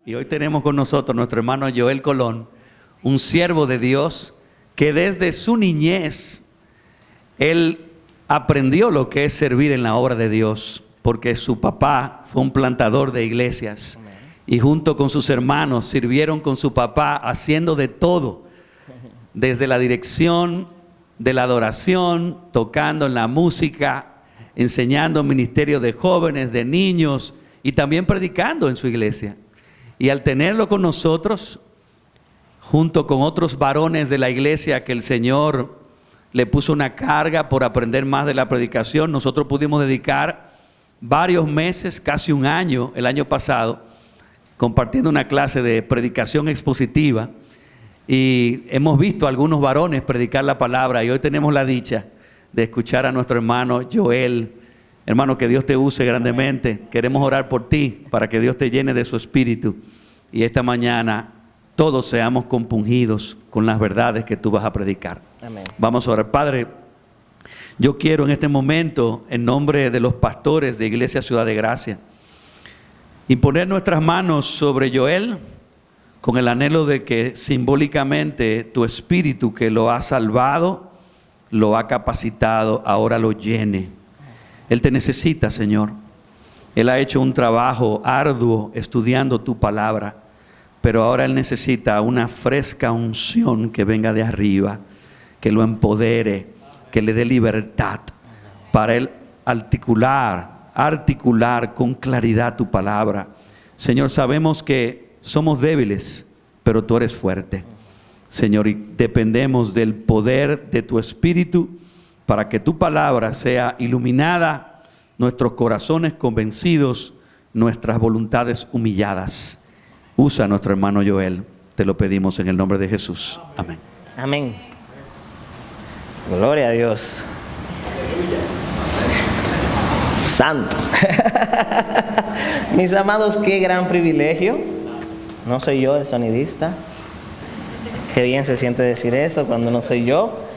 Y hoy tenemos con nosotros nuestro hermano Joel Colón, un siervo de Dios que desde su niñez él aprendió lo que es servir en la obra de Dios, porque su papá fue un plantador de iglesias. Amén. Y junto con sus hermanos sirvieron con su papá haciendo de todo, desde la dirección de la adoración, tocando en la música, enseñando ministerio de jóvenes, de niños y también predicando en su iglesia. Y al tenerlo con nosotros, junto con otros varones de la iglesia que el Señor le puso una carga por aprender más de la predicación, nosotros pudimos dedicar varios meses, casi un año, el año pasado, compartiendo una clase de predicación expositiva. Y hemos visto a algunos varones predicar la palabra y hoy tenemos la dicha de escuchar a nuestro hermano Joel. Hermano, que Dios te use grandemente. Queremos orar por ti para que Dios te llene de su espíritu y esta mañana todos seamos compungidos con las verdades que tú vas a predicar. Amén. Vamos a orar. Padre, yo quiero en este momento, en nombre de los pastores de Iglesia Ciudad de Gracia, imponer nuestras manos sobre Joel con el anhelo de que simbólicamente tu espíritu que lo ha salvado, lo ha capacitado, ahora lo llene. Él te necesita, Señor. Él ha hecho un trabajo arduo estudiando tu palabra, pero ahora Él necesita una fresca unción que venga de arriba, que lo empodere, que le dé libertad para Él articular con claridad tu palabra. Señor, sabemos que somos débiles, pero tú eres fuerte. Señor, y dependemos del poder de tu Espíritu para que tu palabra sea iluminada, nuestros corazones convencidos, nuestras voluntades humilladas. Usa a nuestro hermano Joel, te lo pedimos en el nombre de Jesús. Amén. Amén. Gloria a Dios. Santo. Mis amados, qué gran privilegio. No soy yo el sonidista. Qué bien se siente decir eso cuando no soy yo.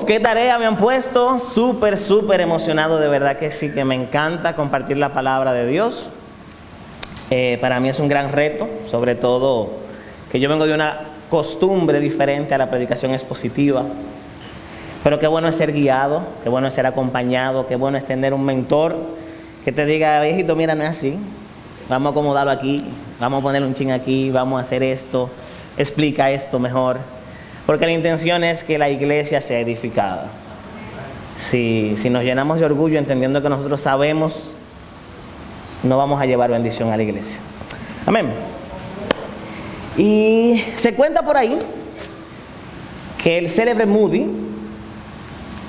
Qué tarea me han puesto. Súper emocionado, de verdad que sí, que me encanta compartir la palabra de Dios. Para mí es un gran reto, sobre todo que yo vengo de una costumbre diferente a la predicación expositiva. Pero qué bueno es ser guiado, qué bueno es ser acompañado, qué bueno es tener un mentor que te diga, viejito, mira, no es así. Vamos a acomodarlo aquí, vamos a poner un chin aquí, vamos a hacer esto, explica esto mejor. Porque la intención es que la iglesia sea edificada. Si nos llenamos de orgullo entendiendo que nosotros sabemos, no vamos a llevar bendición a la iglesia. Amén. Y se cuenta por ahí que el célebre Moody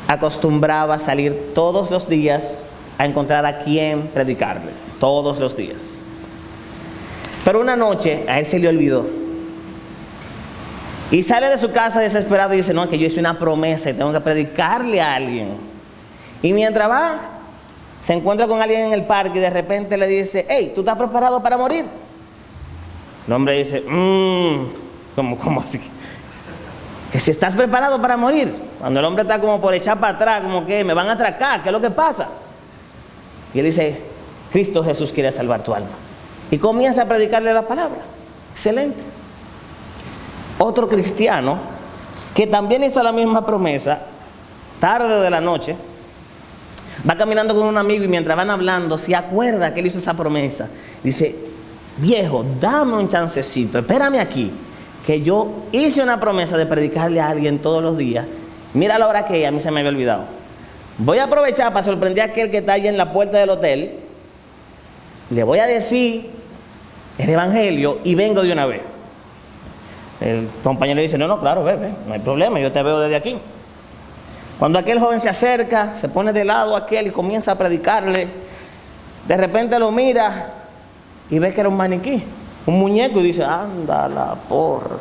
acostumbraba salir todos los días a encontrar a quien predicarle. Todos los días. Pero una noche a él se le olvidó. Y sale de su casa desesperado y dice, no, que yo hice una promesa y tengo que predicarle a alguien. Y mientras va, se encuentra con alguien en el parque y de repente le dice, hey, ¿tú estás preparado para morir? El hombre dice, ¿cómo así? Que si estás preparado para morir. Cuando el hombre está como por echar para atrás, como que me van a atracar, ¿qué es lo que pasa? Y él dice, Cristo Jesús quiere salvar tu alma. Y comienza a predicarle la palabra. Excelente. Otro cristiano que también hizo la misma promesa, tarde de la noche, va caminando con un amigo y mientras van hablando, se acuerda que él hizo esa promesa. Dice, viejo, dame un chancecito, espérame aquí, que yo hice una promesa de predicarle a alguien todos los días. Mira la hora que a mí se me había olvidado. Voy a aprovechar para sorprender a aquel que está allí en la puerta del hotel. Le voy a decir el evangelio y vengo de una vez. El compañero le dice, no, claro, ve, no hay problema, yo te veo desde aquí. Cuando aquel joven se acerca, se pone de lado a aquel y comienza a predicarle, de repente lo mira y ve que era un maniquí, un muñeco, y dice, anda la porra.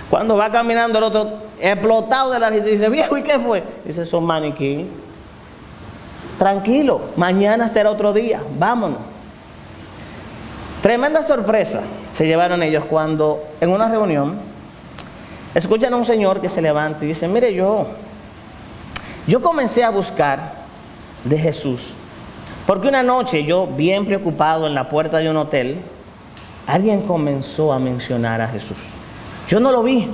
Cuando va caminando el otro, explotado de la risa, dice, viejo, ¿y qué fue? Dice, son maniquí. Tranquilo, mañana será otro día, vámonos. Tremenda sorpresa se llevaron ellos cuando en una reunión escuchan a un señor que se levanta y dice, mire, yo comencé a buscar de Jesús Porque una noche yo, bien preocupado en la puerta de un hotel, alguien comenzó a mencionar a Jesús. Yo no lo vi,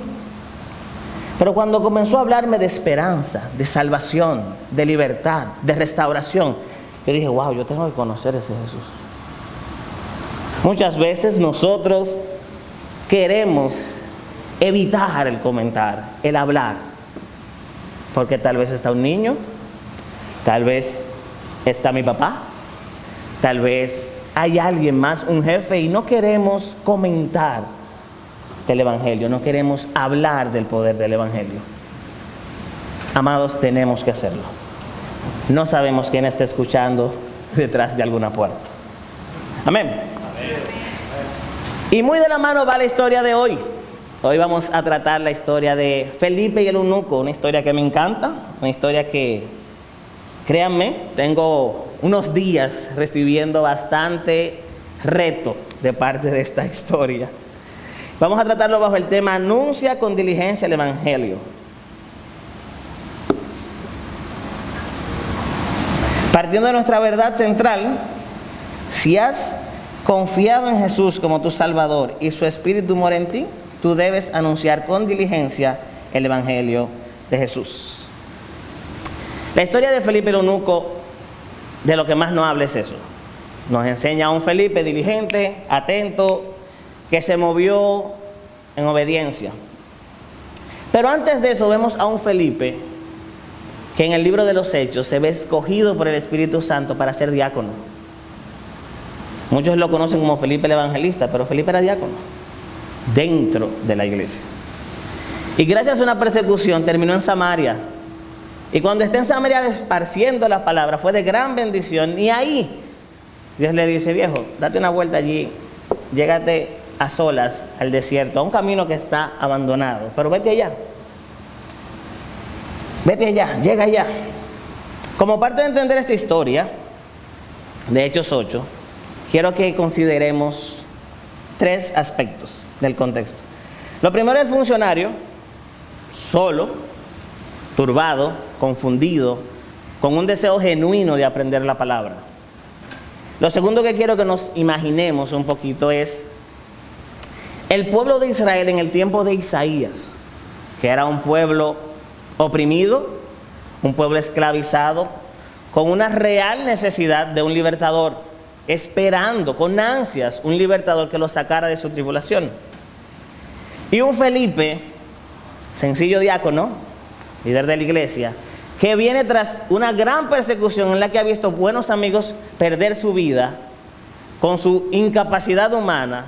pero cuando comenzó a hablarme de esperanza, de salvación, de libertad, de restauración, yo dije, wow, yo tengo que conocer a ese Jesús. Muchas veces nosotros queremos evitar el comentar, el hablar, porque tal vez está un niño, tal vez está mi papá, tal vez hay alguien más, un jefe, y no queremos comentar del Evangelio, no queremos hablar del poder del Evangelio. Amados, tenemos que hacerlo. No sabemos quién está escuchando detrás de alguna puerta. Amén. Y muy de la mano va la historia de hoy. Hoy vamos a tratar la historia de Felipe y el eunuco, una historia que me encanta, una historia que, créanme, tengo unos días recibiendo bastante reto de parte de esta historia. Vamos a tratarlo bajo el tema anuncia con diligencia el Evangelio. Partiendo de nuestra verdad central, si has confiado en Jesús como tu Salvador y su Espíritu mora en ti, tú debes anunciar con diligencia el Evangelio de Jesús. La historia de Felipe el eunuco, de lo que más nos habla es eso. Nos enseña a un Felipe diligente, atento, que se movió en obediencia. Pero antes de eso vemos a un Felipe que en el libro de los Hechos se ve escogido por el Espíritu Santo para ser diácono. Muchos lo conocen como Felipe el Evangelista, pero Felipe era diácono dentro de la iglesia. Y gracias a una persecución terminó en Samaria. Y cuando está en Samaria esparciendo la palabra, fue de gran bendición. Y ahí Dios le dice, viejo, date una vuelta allí, llégate a solas al desierto, a un camino que está abandonado, pero vete allá, llega allá. Como parte de entender esta historia de Hechos 8, quiero que consideremos 3 aspectos del contexto. Lo primero, el funcionario solo, turbado, confundido, con un deseo genuino de aprender la palabra. Lo segundo que quiero que nos imaginemos un poquito es el pueblo de Israel en el tiempo de Isaías, que era un pueblo oprimido, un pueblo esclavizado, con una real necesidad de un libertador, esperando con ansias un libertador que los sacara de su tribulación. Y un Felipe, sencillo diácono, líder de la iglesia, que viene tras una gran persecución en la que ha visto buenos amigos perder su vida con su incapacidad humana,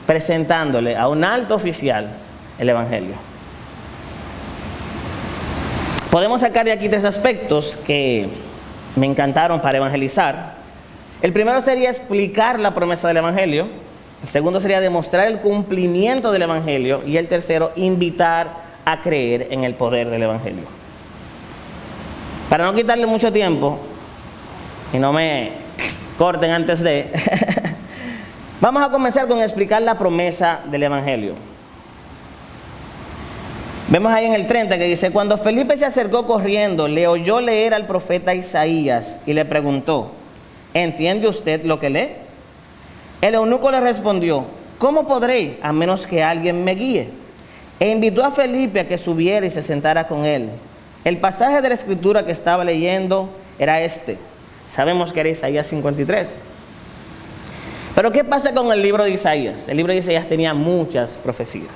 presentándole a un alto oficial el Evangelio. Podemos sacar de aquí 3 aspectos que me encantaron para evangelizar. El primero sería explicar la promesa del Evangelio. El segundo sería demostrar el cumplimiento del Evangelio. Y el tercero, invitar a creer en el poder del Evangelio. Para no quitarle mucho tiempo y no me corten antes de... Vamos a comenzar con explicar la promesa del Evangelio. Vemos ahí en el 30 que dice, cuando Felipe se acercó corriendo, le oyó leer al profeta Isaías y le preguntó, ¿entiende usted lo que lee? El eunuco le respondió, ¿cómo podré a menos que alguien me guíe? E invitó a Felipe a que subiera y se sentara con él. El pasaje de la escritura que estaba leyendo era este. Sabemos que era Isaías 53. Pero ¿qué pasa con el libro de Isaías? El libro de Isaías tenía muchas profecías.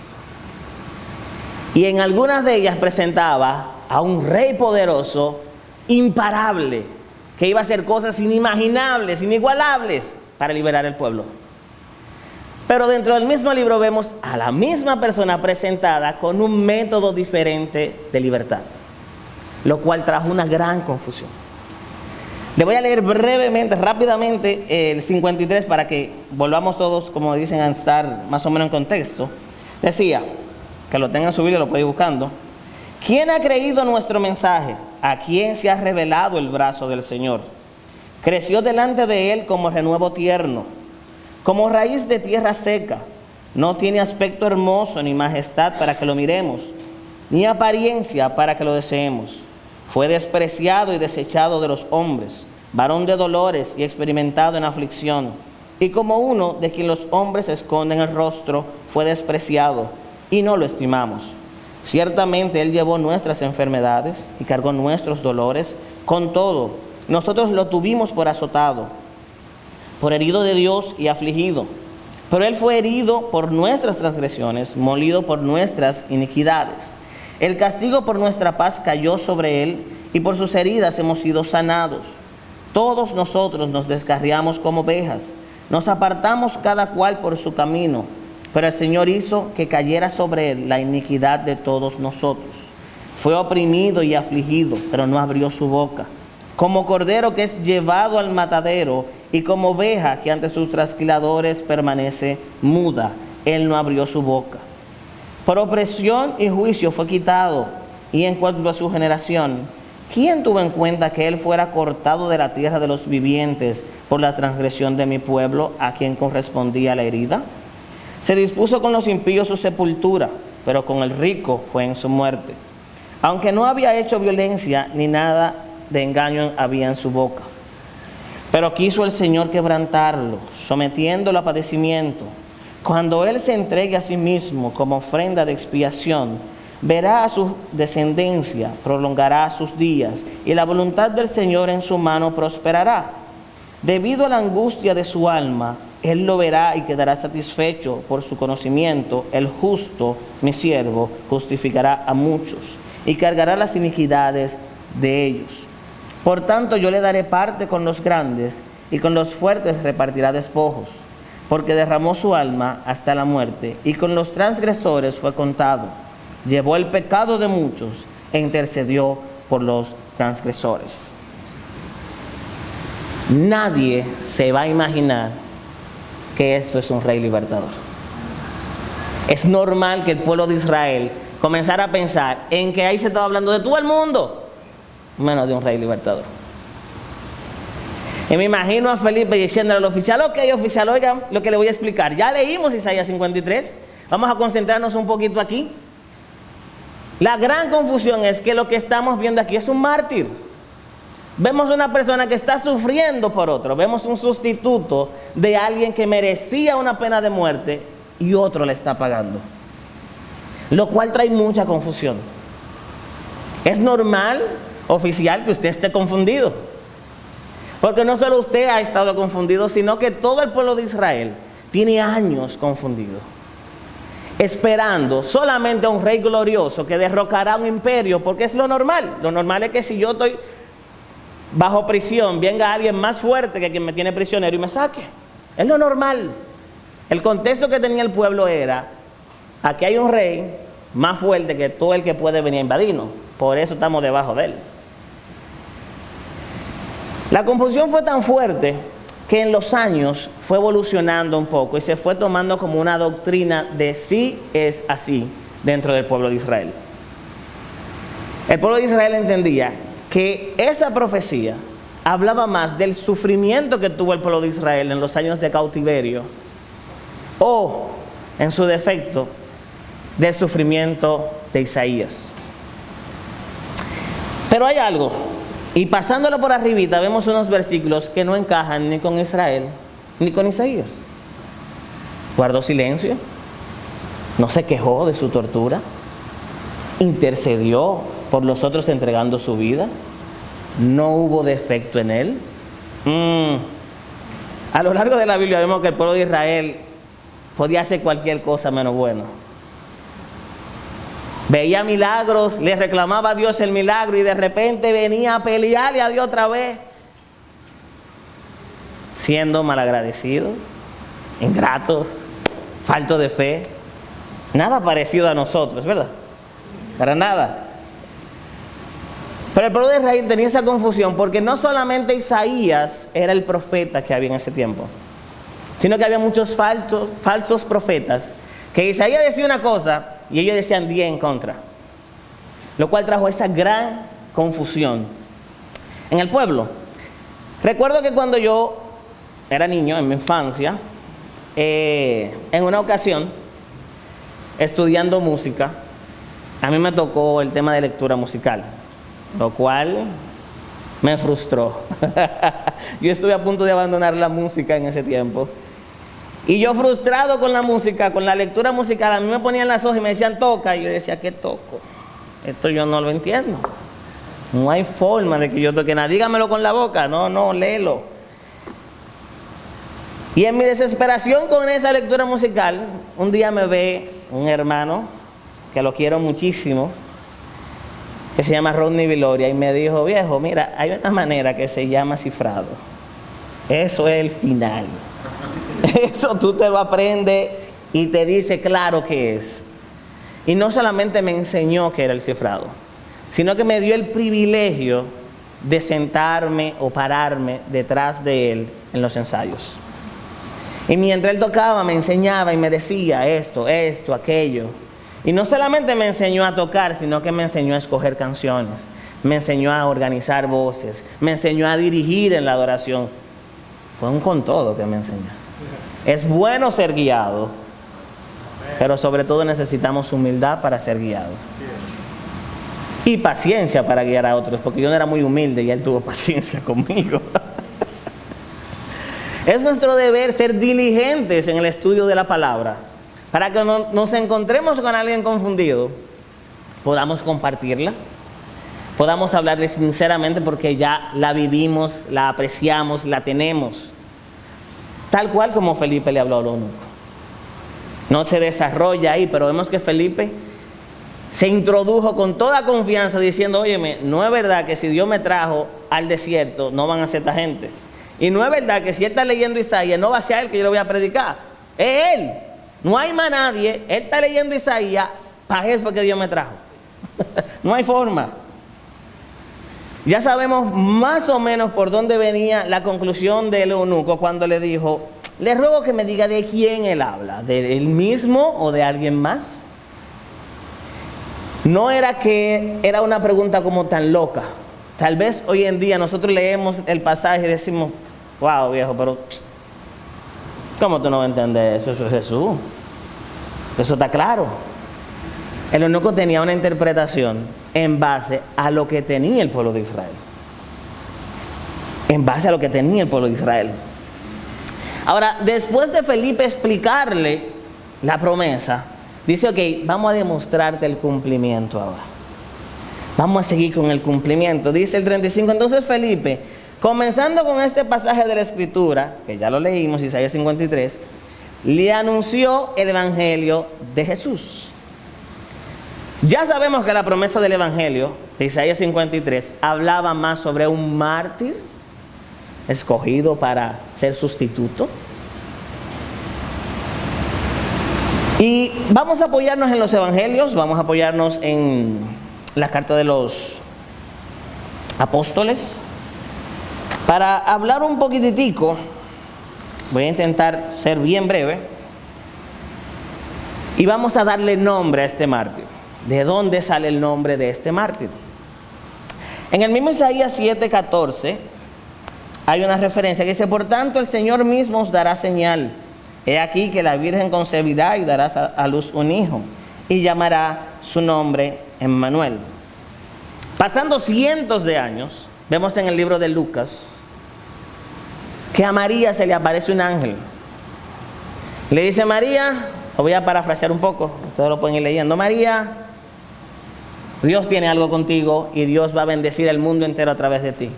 Y en algunas de ellas presentaba a un rey poderoso, imparable, que iba a hacer cosas inimaginables, inigualables para liberar al pueblo. Pero dentro del mismo libro vemos a la misma persona presentada con un método diferente de libertad, lo cual trajo una gran confusión. Le voy a leer brevemente, rápidamente, el 53 para que volvamos todos, como dicen, a estar más o menos en contexto. Decía, que lo tengan subido y lo pueden ir buscando. ¿Quién ha creído nuestro mensaje? ¿A quién se ha revelado el brazo del Señor? Creció delante de él como renuevo tierno, como raíz de tierra seca. No tiene aspecto hermoso ni majestad para que lo miremos, ni apariencia para que lo deseemos. Fue despreciado y desechado de los hombres, varón de dolores y experimentado en aflicción, y como uno de quien los hombres esconden el rostro, fue despreciado, y no lo estimamos. Ciertamente Él llevó nuestras enfermedades y cargó nuestros dolores. Con todo, nosotros lo tuvimos por azotado, por herido de Dios y afligido. Pero Él fue herido por nuestras transgresiones, molido por nuestras iniquidades. El castigo por nuestra paz cayó sobre Él, y por sus heridas hemos sido sanados. Todos nosotros nos descarriamos como ovejas, nos apartamos cada cual por su camino, pero el Señor hizo que cayera sobre Él la iniquidad de todos nosotros. Fue oprimido y afligido, pero no abrió su boca. Como cordero que es llevado al matadero, y como oveja que ante sus trasquiladores permanece muda, Él no abrió su boca. Por opresión y juicio fue quitado. Y en cuanto a su generación, ¿quién tuvo en cuenta que Él fuera cortado de la tierra de los vivientes por la transgresión de mi pueblo, a quien correspondía la herida? Se dispuso con los impíos su sepultura, pero con el rico fue en su muerte. Aunque no había hecho violencia, ni nada de engaño había en su boca. Pero quiso el Señor quebrantarlo, sometiéndolo a padecimiento. Cuando Él se entregue a sí mismo como ofrenda de expiación, verá a su descendencia, prolongará sus días, y la voluntad del Señor en su mano prosperará. Debido a la angustia de su alma, Él lo verá y quedará satisfecho por su conocimiento. El justo, mi siervo, justificará a muchos y cargará las iniquidades de ellos. Por tanto, yo le daré parte con los grandes, y con los fuertes repartirá despojos, porque derramó su alma hasta la muerte, y con los transgresores fue contado. Llevó el pecado de muchos e intercedió por los transgresores. Nadie se va a imaginar que esto es un rey libertador. Es normal que el pueblo de Israel comenzara a pensar en que ahí se estaba hablando de todo el mundo, menos de un rey libertador. Y me imagino a Felipe diciéndole al oficial: ok, oficial, oigan lo que le voy a explicar. Ya leímos Isaías 53, vamos a concentrarnos un poquito aquí. La gran confusión es que lo que estamos viendo aquí es un mártir. Vemos una persona que está sufriendo por otro, vemos un sustituto de alguien que merecía una pena de muerte y otro le está pagando, lo cual trae mucha confusión. Es normal, oficial, que usted esté confundido, porque no solo usted ha estado confundido, sino que todo el pueblo de Israel tiene años confundido, esperando solamente a un rey glorioso que derrocará un imperio, porque es lo normal. Lo normal es que si yo estoy bajo prisión, venga alguien más fuerte que quien me tiene prisionero y me saque. Es lo normal. El contexto que tenía el pueblo era: aquí hay un rey más fuerte que todo el que puede venir a invadirnos, por eso estamos debajo de él. La confusión fue tan fuerte que en los años fue evolucionando un poco y se fue tomando como una doctrina de sí es así dentro del pueblo de Israel. El pueblo de Israel entendía que esa profecía hablaba más del sufrimiento que tuvo el pueblo de Israel en los años de cautiverio, o, en su defecto, del sufrimiento de Isaías. Pero hay algo, y pasándolo por arribita vemos unos versículos que no encajan ni con Israel ni con Isaías. Guardó silencio, no se quejó de su tortura, intercedió por los otros entregando su vida, no hubo defecto en él. A lo largo de la Biblia vemos que el pueblo de Israel podía hacer cualquier cosa menos bueno. Veía milagros, le reclamaba a Dios el milagro y de repente venía a pelearle a Dios otra vez, siendo malagradecidos, ingratos, faltos de fe. Nada parecido a nosotros, ¿verdad? Para nada. Pero el pueblo de Israel tenía esa confusión porque no solamente Isaías era el profeta que había en ese tiempo, sino que había muchos falsos profetas, que Isaías decía una cosa y ellos decían 10 en contra, lo cual trajo esa gran confusión en el pueblo. Recuerdo que cuando yo era niño, en mi infancia, en una ocasión, estudiando música, a mí me tocó el tema de lectura musical, lo cual Me frustró. Yo estuve a punto de abandonar la música en ese tiempo. Y yo frustrado con la música, con la lectura musical, a mí me ponían las hojas y me decían toca, y yo decía, ¿qué toco? Esto yo no lo entiendo. No hay forma de que yo toque nada. Dígamelo con la boca. No, léelo. Y en mi desesperación con esa lectura musical, un día me ve un hermano, que lo quiero muchísimo, que se llama Rodney Viloria, y me dijo, viejo, mira, hay una manera que se llama cifrado. Eso es el final. Eso tú te lo aprendes y te dice claro qué es. Y no solamente me enseñó qué era el cifrado, sino que me dio el privilegio de sentarme o pararme detrás de él en los ensayos. Y mientras él tocaba, me enseñaba y me decía esto, aquello. Y no solamente me enseñó a tocar, sino que me enseñó a escoger canciones, me enseñó a organizar voces, me enseñó a dirigir en la adoración. Fue un con todo que me enseñó. Es bueno ser guiado, pero sobre todo necesitamos humildad para ser guiados. Y paciencia para guiar a otros, porque yo no era muy humilde y él tuvo paciencia conmigo. Es nuestro deber ser diligentes en el estudio de la palabra, para que nos encontremos con alguien confundido, podamos compartirla, podamos hablarle sinceramente porque ya la vivimos, la apreciamos, la tenemos. Tal cual como Felipe le habló al eunuco. No se desarrolla ahí, pero vemos que Felipe se introdujo con toda confianza diciendo, óyeme, no es verdad que si Dios me trajo al desierto, no van a ser esta gente. Y no es verdad que si él está leyendo Isaías, no va a ser a él que yo le voy a predicar. Es él. No hay más nadie. Él está leyendo Isaías, para él fue que Dios me trajo. No hay forma. Ya sabemos más o menos por dónde venía la conclusión del eunuco cuando le dijo, le ruego que me diga de quién él habla, de él mismo o de alguien más. No era que era una pregunta como tan loca. Tal vez hoy en día nosotros leemos el pasaje y decimos, wow, viejo, pero ¿cómo tú no vas a entender eso? Eso es Jesús. Eso está claro. El eunuco tenía una interpretación en base a lo que tenía el pueblo de Israel. En base a lo que tenía el pueblo de Israel. Ahora, después de Felipe explicarle la promesa, dice, ok, vamos a demostrarte el cumplimiento ahora. Vamos a seguir con el cumplimiento. Dice el 35, entonces Felipe, comenzando con este pasaje de la Escritura, que ya lo leímos, Isaías 53, le anunció el Evangelio de Jesús. Ya sabemos que la promesa del Evangelio de Isaías 53 hablaba más sobre un mártir escogido para ser sustituto. Y vamos a apoyarnos en los Evangelios, vamos a apoyarnos en la carta de los apóstoles. Para hablar un poquitico, voy a intentar ser bien breve, y vamos a darle nombre a este mártir. ¿De dónde sale el nombre de este mártir? En el mismo Isaías 7:14 hay una referencia que dice, por tanto el Señor mismo os dará señal. He aquí que la Virgen concebirá y dará a luz un hijo, y llamará su nombre Emmanuel. Pasando cientos de años, vemos en el libro de Lucas que a María se le aparece un ángel. Le dice, María, lo voy a parafrasear un poco, ustedes lo pueden ir leyendo, María, Dios tiene algo contigo y Dios va a bendecir el mundo entero a través de ti.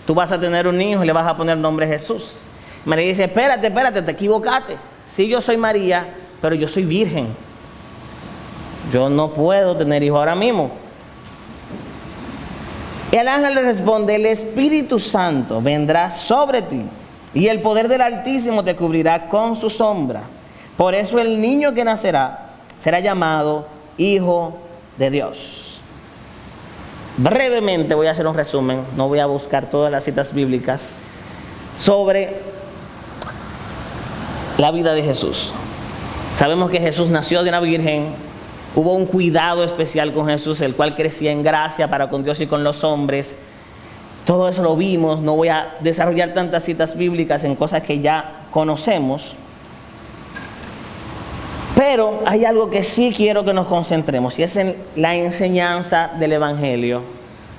Tú vas a tener un hijo y le vas a poner el nombre Jesús. María dice, espérate, te equivocaste. Sí, yo soy María, pero yo soy virgen. Yo no puedo tener hijo ahora mismo. Y el ángel le responde, el Espíritu Santo vendrá sobre ti y el poder del Altísimo te cubrirá con su sombra. Por eso el niño que nacerá será llamado Hijo de Dios. Brevemente voy a hacer un resumen, no voy a buscar todas las citas bíblicas, sobre la vida de Jesús. Sabemos que Jesús nació de una virgen, hubo un cuidado especial con Jesús, el cual crecía en gracia para con Dios y con los hombres. Todo eso lo vimos, no voy a desarrollar tantas citas bíblicas en cosas que ya conocemos. Pero hay algo que sí quiero que nos concentremos, y es en la enseñanza del Evangelio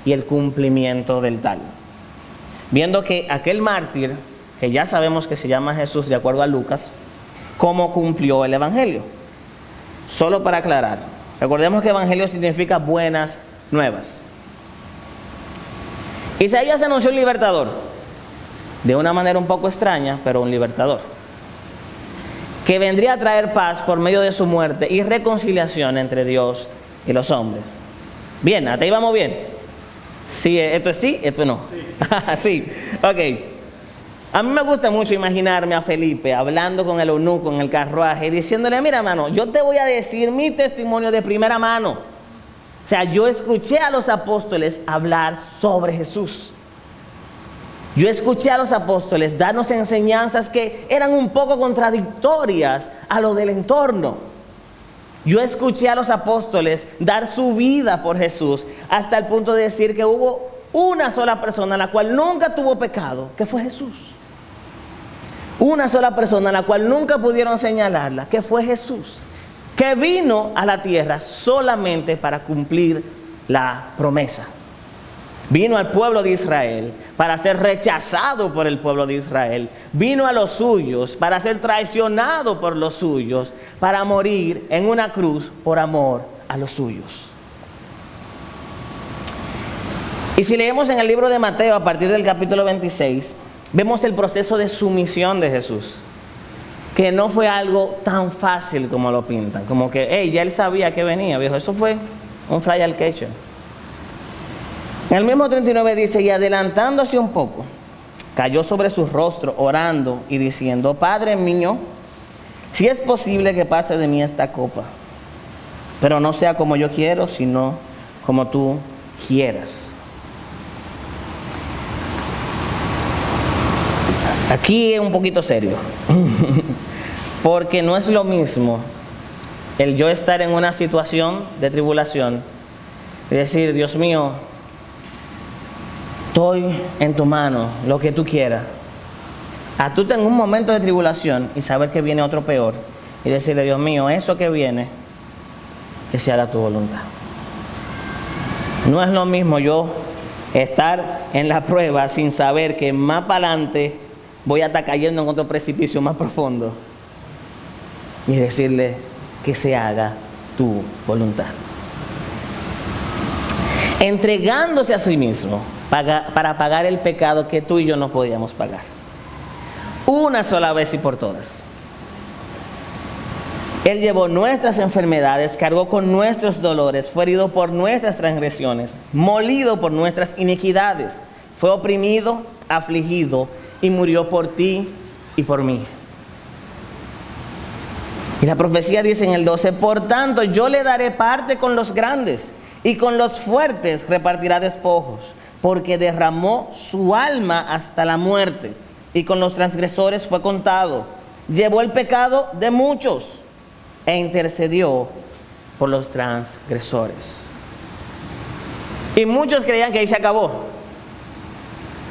y el cumplimiento del tal. viendo que aquel mártir, que ya sabemos que se llama Jesús de acuerdo a Lucas, cómo cumplió el evangelio. Solo para aclarar, recordemos que evangelio significa buenas nuevas. Isaías anunció un libertador, de una manera un poco extraña, pero un libertador, que vendría a traer paz por medio de su muerte y reconciliación entre Dios y los hombres. Bien, hasta ahí vamos bien. Sí, esto es sí, esto no. Sí, ok. A mí me gusta mucho imaginarme a Felipe hablando con el eunuco en el carruaje y diciéndole, mira hermano, yo te voy a decir mi testimonio de primera mano. O sea, yo escuché a los apóstoles hablar sobre Jesús. Yo escuché a los apóstoles darnos enseñanzas que eran un poco contradictorias a lo del entorno. Yo escuché a los apóstoles dar su vida por Jesús hasta el punto de decir que hubo una sola persona la cual nunca tuvo pecado, que fue Jesús. Una sola persona a la cual nunca pudieron señalarla, que fue Jesús, que vino a la tierra solamente para cumplir la promesa. Vino al pueblo de Israel para ser rechazado por el pueblo de Israel. Vino a los suyos para ser traicionado por los suyos, para morir en una cruz por amor a los suyos. Y si leemos en el libro de Mateo a partir del capítulo 26, vemos el proceso de sumisión de Jesús, que no fue algo tan fácil como lo pintan, como que, ya él sabía que venía, viejo, eso fue un fly al queche. En el mismo 39 dice, y adelantándose un poco, cayó sobre su rostro orando y diciendo, Padre mío, si es posible que pase de mí esta copa, pero no sea como yo quiero, sino como tú quieras. Aquí es un poquito serio, porque no es lo mismo el yo estar en una situación de tribulación y decir, Dios mío, estoy en tu mano, lo que tú quieras. A tú en un momento de tribulación y saber que viene otro peor y decirle, Dios mío, eso que viene, que se haga tu voluntad. No es lo mismo yo estar en la prueba sin saber que más para adelante voy a estar cayendo en otro precipicio más profundo y decirle que se haga tu voluntad. Entregándose a sí mismo para pagar el pecado que tú y yo no podíamos pagar. Una sola vez y por todas. Él llevó nuestras enfermedades, cargó con nuestros dolores, fue herido por nuestras transgresiones, molido por nuestras iniquidades, fue oprimido, afligido y murió por ti y por mí. Y la profecía dice en el 12, por tanto yo le daré parte con los grandes y con los fuertes repartirá despojos, porque derramó su alma hasta la muerte y con los transgresores fue contado. Llevó el pecado de muchos e intercedió por los transgresores. Y muchos creían que ahí se acabó.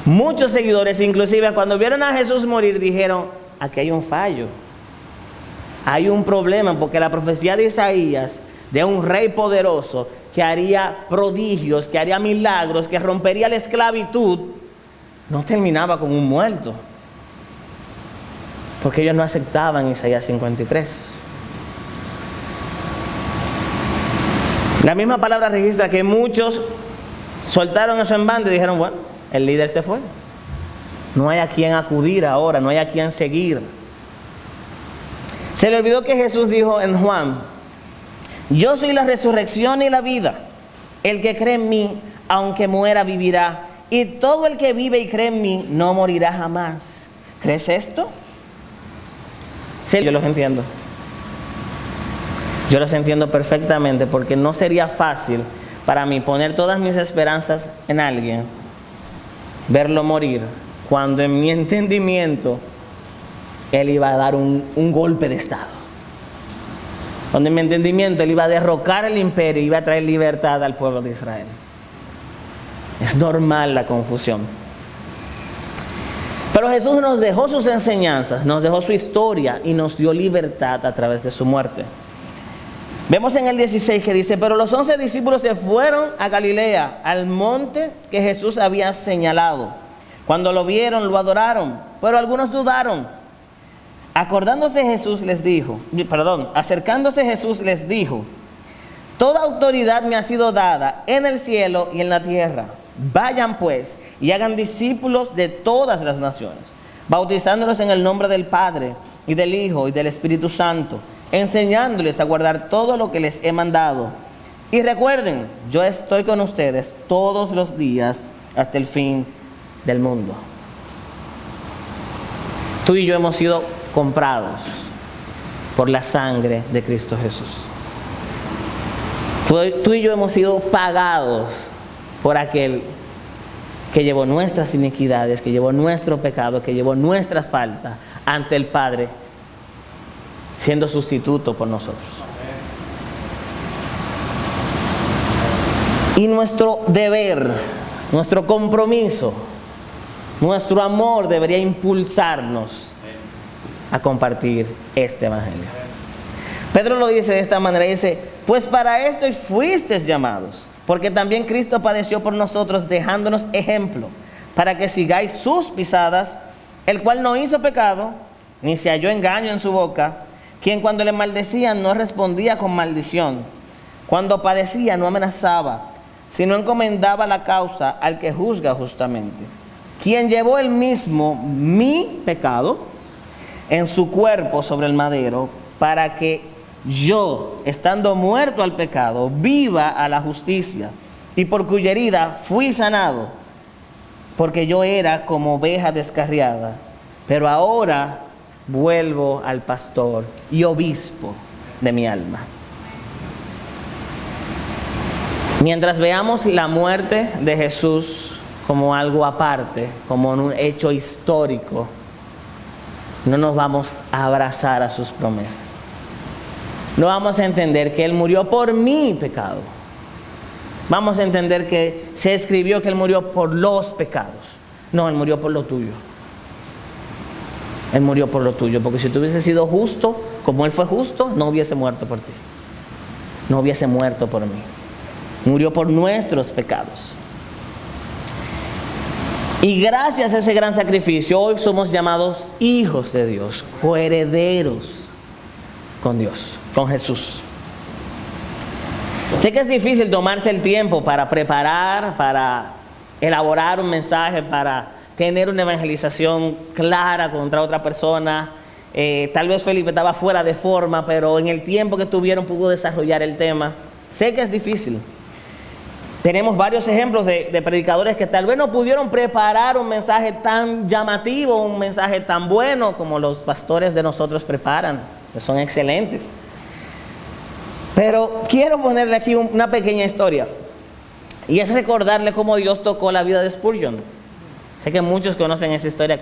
Muchos seguidores, inclusive cuando vieron a Jesús morir, dijeron, aquí hay un fallo. Hay un problema, porque la profecía de Isaías, de un rey poderoso, que haría prodigios, que haría milagros, que rompería la esclavitud, no terminaba con un muerto. Porque ellos no aceptaban Isaías 53. La misma palabra registra que muchos soltaron eso en banda y dijeron, bueno, el líder se fue. No hay a quien acudir ahora, no hay a quien seguir. Se le olvidó que Jesús dijo en Juan, yo soy la resurrección y la vida. El que cree en mí, aunque muera, vivirá. Y todo el que vive y cree en mí, no morirá jamás. ¿Crees esto? Sí, yo los entiendo. Yo los entiendo perfectamente, porque no sería fácil para mí poner todas mis esperanzas en alguien, verlo morir, cuando en mi entendimiento él iba a dar un golpe de estado. Donde en mi entendimiento él iba a derrocar el imperio y iba a traer libertad al pueblo de Israel. Es normal la confusión. Pero Jesús nos dejó sus enseñanzas, nos dejó su historia y nos dio libertad a través de su muerte. Vemos en el 16 que dice, pero los 11 discípulos se fueron a Galilea, al monte que Jesús había señalado. Cuando lo vieron, lo adoraron, pero algunos dudaron. Acercándose Jesús les dijo, toda autoridad me ha sido dada en el cielo y en la tierra. Vayan pues y hagan discípulos de todas las naciones, bautizándolos en el nombre del Padre y del Hijo y del Espíritu Santo, enseñándoles a guardar todo lo que les he mandado. Y recuerden, yo estoy con ustedes todos los días hasta el fin del mundo. Tú y yo hemos sido comprados por la sangre de Cristo Jesús. Tú y yo hemos sido pagados por aquel que llevó nuestras iniquidades, que llevó nuestro pecado, que llevó nuestras faltas ante el Padre, siendo sustituto por nosotros. Y nuestro deber, nuestro compromiso, nuestro amor debería impulsarnos a compartir este evangelio. Pedro lo dice de esta manera, dice, pues para esto fuisteis llamados, porque también Cristo padeció por nosotros, dejándonos ejemplo, para que sigáis sus pisadas, el cual no hizo pecado, ni se halló engaño en su boca, quien cuando le maldecían no respondía con maldición, cuando padecía no amenazaba, sino encomendaba la causa al que juzga justamente, quien llevó él mismo mi pecado en su cuerpo sobre el madero, para que yo, estando muerto al pecado, viva a la justicia, y por cuya herida fui sanado, porque yo era como oveja descarriada, pero ahora vuelvo al pastor y obispo de mi alma. Mientras veamos la muerte de Jesús como algo aparte, como un hecho histórico, no nos vamos a abrazar a sus promesas. No vamos a entender que Él murió por mi pecado. Vamos a entender que se escribió que Él murió por los pecados. No, Él murió por lo tuyo. Él murió por lo tuyo, porque si tú hubieses sido justo, como Él fue justo, no hubiese muerto por ti. No hubiese muerto por mí. Murió por nuestros pecados. Y gracias a ese gran sacrificio, hoy somos llamados hijos de Dios, coherederos con Dios, con Jesús. Sé que es difícil tomarse el tiempo para preparar, para elaborar un mensaje, para tener una evangelización clara contra otra persona. Tal vez Felipe estaba fuera de forma, pero en el tiempo que tuvieron pudo desarrollar el tema. Sé que es difícil. Tenemos varios ejemplos de predicadores que tal vez no pudieron preparar un mensaje tan llamativo, un mensaje tan bueno como los pastores de nosotros preparan, que son excelentes. Pero quiero ponerle aquí una pequeña historia, y es recordarle cómo Dios tocó la vida de Spurgeon. Sé que muchos conocen esa historia,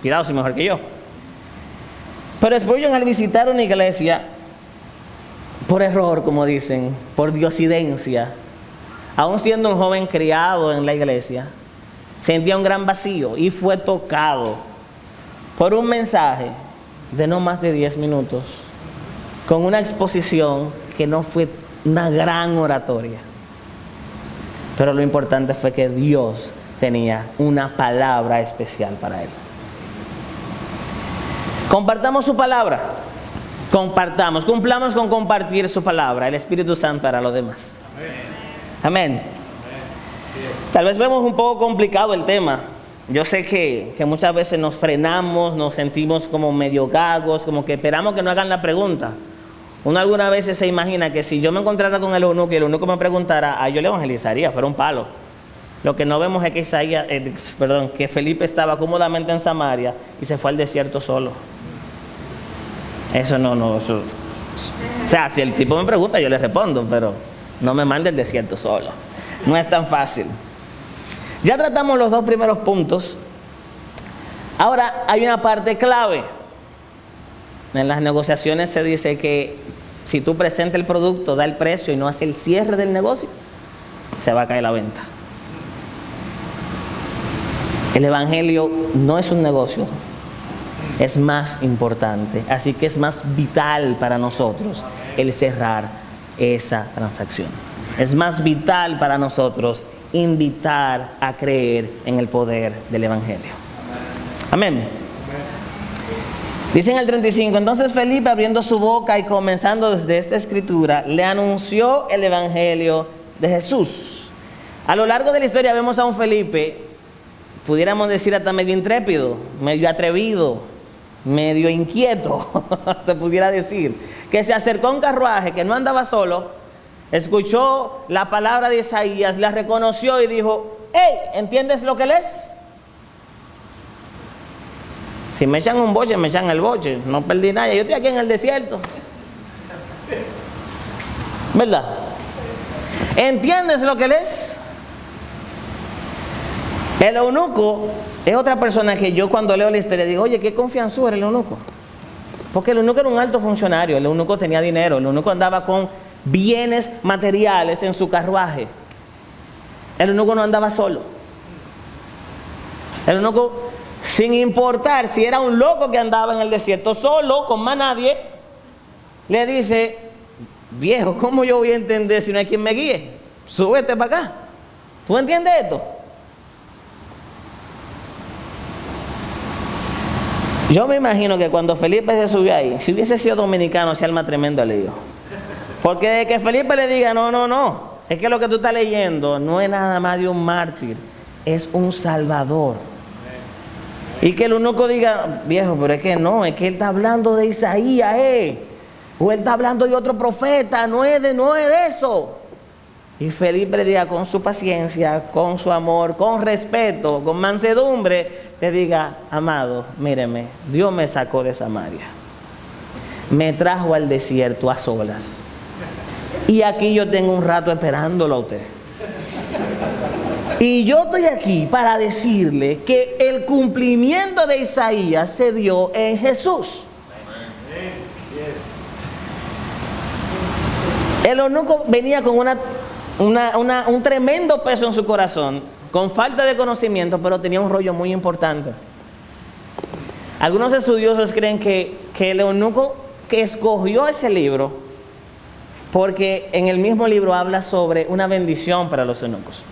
cuidado si mejor que yo. Pero Spurgeon, al visitar una iglesia, por error, como dicen, por diosidencia, aún siendo un joven criado en la iglesia, sentía un gran vacío y fue tocado por un mensaje de no más de 10 minutos, con una exposición que no fue una gran oratoria. Pero lo importante fue que Dios tenía una palabra especial para él. Compartamos su palabra. Cumplamos con compartir su palabra. El Espíritu Santo hará lo demás. Amén. Tal vez vemos un poco complicado el tema. Yo sé que muchas veces nos frenamos, nos sentimos como medio gagos, como que esperamos que nos hagan la pregunta. Uno algunas veces se imagina que si yo me encontrara con el eunuco y el eunuco me preguntara, yo le evangelizaría, fuera un palo. Lo que no vemos es que Felipe estaba cómodamente en Samaria y se fue al desierto solo. Eso. O sea, si el tipo me pregunta, yo le respondo, pero no me mande al desierto solo. No es tan fácil. Ya tratamos los dos primeros puntos. Ahora hay una parte clave. En las negociaciones se dice que si tú presentas el producto, da el precio y no hace el cierre del negocio, se va a caer la venta. El evangelio no es un negocio, es más importante. Así que es más vital para nosotros el cerrar esa transacción. Es más vital para nosotros invitar a creer en el poder del Evangelio. Amén. Dice en el 35, entonces Felipe, abriendo su boca y comenzando desde esta escritura, le anunció el Evangelio de Jesús. A lo largo de la historia vemos a un Felipe, pudiéramos decir hasta medio intrépido, medio atrevido, medio inquieto, se pudiera decir, que se acercó a un carruaje, que no andaba solo, escuchó la palabra de Isaías, la reconoció y dijo, hey, ¿entiendes lo que lees? Si me echan un boche, me echan el boche, no perdí nada, yo estoy aquí en el desierto. ¿Verdad? ¿Entiendes lo que lees? El eunuco es otra persona que yo cuando leo la historia digo, oye, qué confianzudo era el eunuco. Porque el eunuco era un alto funcionario, el eunuco tenía dinero, el eunuco andaba con bienes materiales en su carruaje. El eunuco no andaba solo. El eunuco, sin importar si era un loco que andaba en el desierto solo, con más nadie, le dice, viejo, ¿cómo yo voy a entender si no hay quien me guíe? Súbete para acá. ¿Tú entiendes esto? Yo me imagino que cuando Felipe se subió ahí, si hubiese sido dominicano, se arma tremendo lío. Porque de que Felipe le diga, no, es que lo que tú estás leyendo no es nada más de un mártir, es un salvador. Y que el eunuco diga, viejo, pero es que no, es que él está hablando de Isaías, o él está hablando de otro profeta, no es de eso. Y Felipe le diga con su paciencia, con su amor, con respeto, con mansedumbre, le diga, amado, míreme, Dios me sacó de Samaria, me trajo al desierto a solas, y aquí yo tengo un rato esperándolo a usted. Y yo estoy aquí para decirle que el cumplimiento de Isaías se dio en Jesús. El eunuco venía con un tremendo peso en su corazón, con falta de conocimiento, pero tenía un rollo muy importante. Algunos estudiosos creen que el eunuco que escogió ese libro, porque en el mismo libro habla sobre una bendición para los eunucos.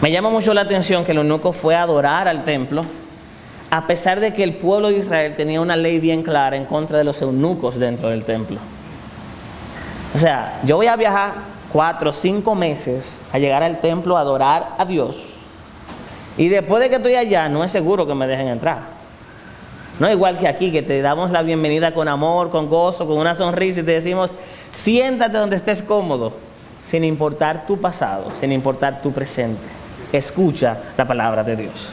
Me llama mucho la atención que el eunuco fue a adorar al templo, a pesar de que el pueblo de Israel tenía una ley bien clara en contra de los eunucos dentro del templo. O sea, yo voy a viajar 4 o 5 meses a llegar al templo a adorar a Dios, y después de que estoy allá no es seguro que me dejen entrar. No es igual que aquí, que te damos la bienvenida con amor, con gozo, con una sonrisa, y te decimos, siéntate donde estés cómodo, sin importar tu pasado, sin importar tu presente. Escucha la palabra de Dios.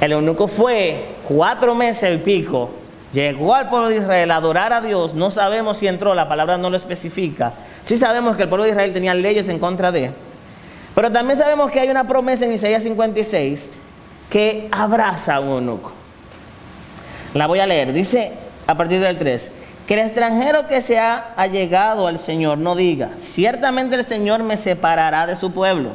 El eunuco fue 4 meses y pico, llegó al pueblo de Israel a adorar a Dios. No sabemos si entró, la palabra no lo especifica. Sí sabemos que el pueblo de Israel tenía leyes en contra de él, pero también sabemos que hay una promesa en Isaías 56 que abraza a un eunuco. La voy a leer, dice a partir del 3, que el extranjero que se ha allegado al Señor no diga, ciertamente el Señor me separará de su pueblo,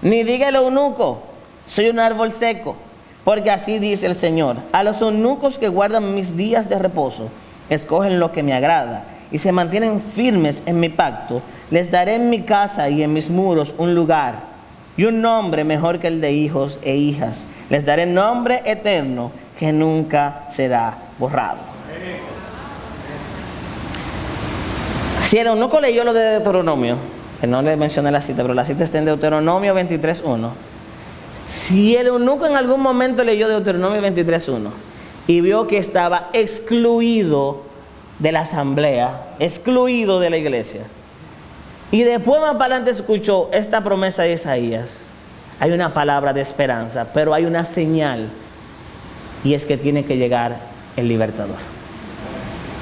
ni diga el eunuco, soy un árbol seco, porque así dice el Señor, a los eunucos que guardan mis días de reposo, escogen lo que me agrada, y se mantienen firmes en mi pacto, les daré en mi casa y en mis muros un lugar, y un nombre mejor que el de hijos e hijas, les daré nombre eterno, que nunca será borrado. Si el eunuco leyó lo de Deuteronomio, que no le mencioné la cita, pero la cita está en Deuteronomio 23:1. Si el eunuco en algún momento leyó Deuteronomio 23:1 y vio que estaba excluido de la asamblea, excluido de la iglesia, y después más para adelante escuchó esta promesa de Isaías, hay una palabra de esperanza, pero hay una señal, y es que tiene que llegar el libertador.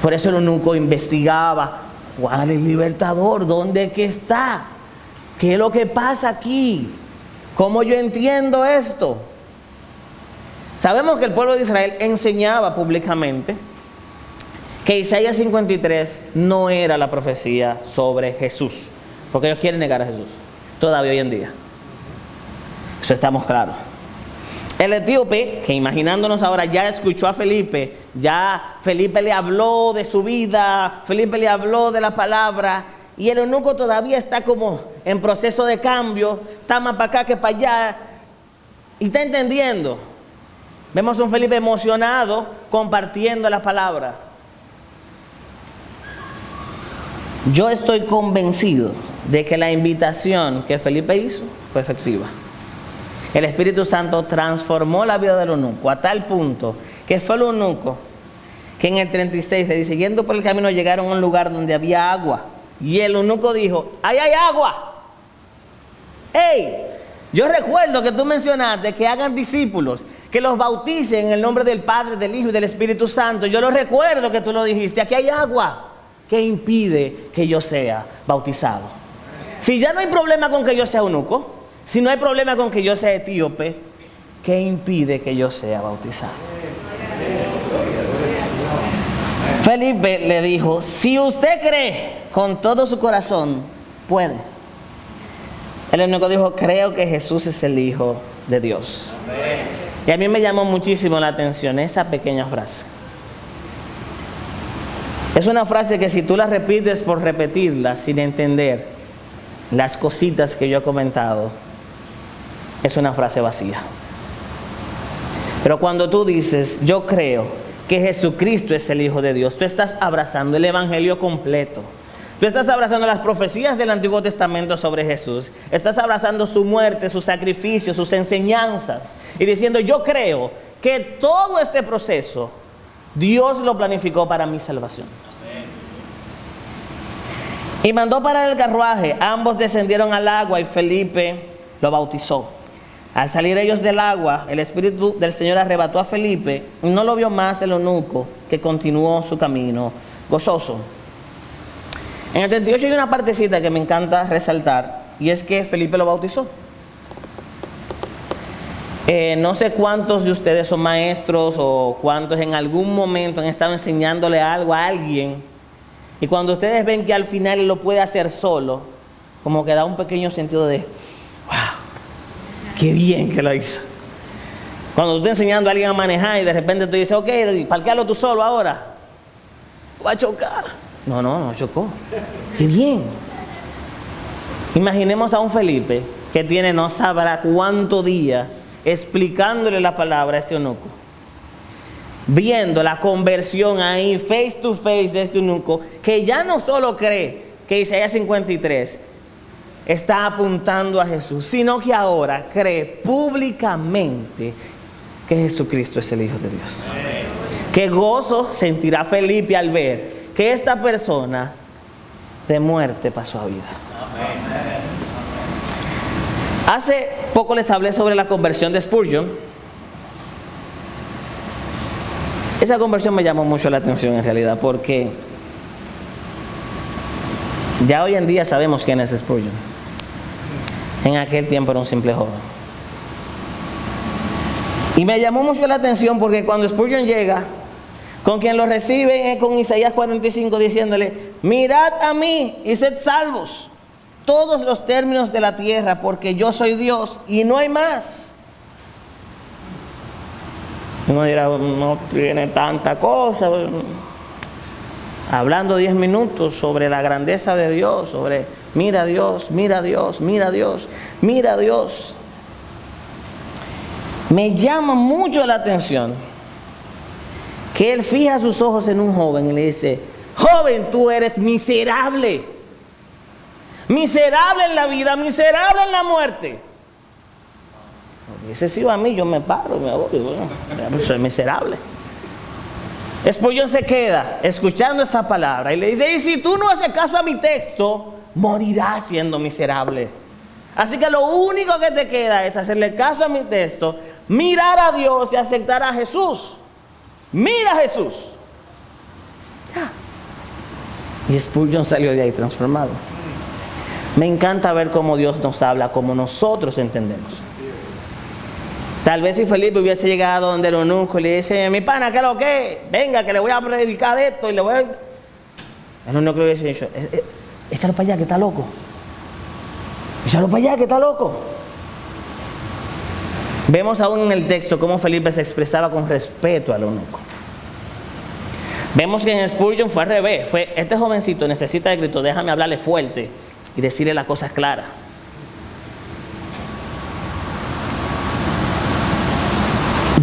Por eso el eunuco investigaba, ¿cuál es el libertador? ¿Dónde es que está? ¿Qué es lo que pasa aquí? ¿Cómo yo entiendo esto? Sabemos que el pueblo de Israel enseñaba públicamente que Isaías 53 no era la profecía sobre Jesús, porque ellos quieren negar a Jesús, todavía hoy en día. Eso estamos claros. El etíope, que imaginándonos ahora, ya escuchó a Felipe, ya Felipe le habló de su vida, Felipe le habló de la palabra, y el eunuco todavía está como en proceso de cambio, está más para acá que para allá, y está entendiendo. Vemos a un Felipe emocionado compartiendo la palabra. Yo estoy convencido de que la invitación que Felipe hizo fue efectiva. El Espíritu Santo transformó la vida del eunuco a tal punto que fue el eunuco que en el 36 le dice, yendo por el camino llegaron a un lugar donde había agua. Y el eunuco dijo, ¡ahí hay agua! ¡Ey! Yo recuerdo que tú mencionaste que hagan discípulos, que los bauticen en el nombre del Padre, del Hijo y del Espíritu Santo. Yo lo recuerdo que tú lo dijiste, aquí hay agua. ¿Qué impide que yo sea bautizado? Si ya no hay problema con que yo sea eunuco, si no hay problema con que yo sea etíope, ¿qué impide que yo sea bautizado? Felipe le dijo, si usted cree con todo su corazón, puede. El eunuco dijo, creo que Jesús es el Hijo de Dios. Amén. Y a mí me llamó muchísimo la atención esa pequeña frase. Es una frase que si tú la repites por repetirla, sin entender las cositas que yo he comentado, es una frase vacía. Pero cuando tú dices, yo creo que Jesucristo es el Hijo de Dios, tú estás abrazando el Evangelio completo. Tú estás abrazando las profecías del Antiguo Testamento sobre Jesús. Estás abrazando su muerte, su sacrificio, sus enseñanzas. Y diciendo, yo creo que todo este proceso, Dios lo planificó para mi salvación. Amén. Y mandó parar el carruaje. Ambos descendieron al agua y Felipe lo bautizó. Al salir ellos del agua, el Espíritu del Señor arrebató a Felipe y no lo vio más el eunuco, que continuó su camino gozoso. En el 38 hay una partecita que me encanta resaltar, y es que Felipe lo bautizó. No sé cuántos de ustedes son maestros o cuántos en algún momento han estado enseñándole algo a alguien, y cuando ustedes ven que al final él lo puede hacer solo, como que da un pequeño sentido de, wow, qué bien que lo hizo. Cuando tú estás enseñando a alguien a manejar y de repente tú dices, ok, parquealo tú solo ahora, va a chocar. No chocó. ¡Qué bien! Imaginemos a un Felipe que tiene no sabrá cuánto día explicándole la palabra a este eunuco. Viendo la conversión ahí, face to face de este eunuco, que ya no solo cree que Isaías 53 está apuntando a Jesús, sino que ahora cree públicamente que Jesucristo es el Hijo de Dios. Qué gozo sentirá Felipe al ver que esta persona de muerte pasó a vida. Hace poco les hablé sobre la conversión de Spurgeon. Esa conversión me llamó mucho la atención en realidad, porque ya hoy en día sabemos quién es Spurgeon. En aquel tiempo era un simple joven. Y me llamó mucho la atención porque cuando Spurgeon llega, con quien lo reciben es con Isaías 45 diciéndole, mirad a mí y sed salvos todos los términos de la tierra, porque yo soy Dios y no hay más. Uno dirá, no tiene tanta cosa. Hablando 10 minutos sobre la grandeza de Dios, sobre mira a Dios, mira a Dios, mira a Dios, mira a Dios. Me llama mucho la atención que él fija sus ojos en un joven y le dice, joven, tú eres miserable. Miserable en la vida, miserable en la muerte. Dice, si va a mí, yo me paro y me voy. Bueno, soy miserable. Spurgeon se queda escuchando esa palabra y le dice, y si tú no haces caso a mi texto, morirás siendo miserable. Así que lo único que te queda es hacerle caso a mi texto, mirar a Dios y aceptar a Jesús. Mira a Jesús. Y Spurgeon salió de ahí transformado. Me encanta ver cómo Dios nos habla, como nosotros entendemos. Tal vez si Felipe hubiese llegado donde el eunuco y le dice, mi pana, ¿qué es lo que? Venga, que le voy a predicar de esto y le voy a... El eunuco le hubiese dicho, échalo para allá que está loco. Échalo para allá que está loco. Vemos aún en el texto cómo Felipe se expresaba con respeto al eunuco. Vemos que en Spurgeon fue al revés. Este jovencito necesita de Cristo, déjame hablarle fuerte y decirle las cosas claras.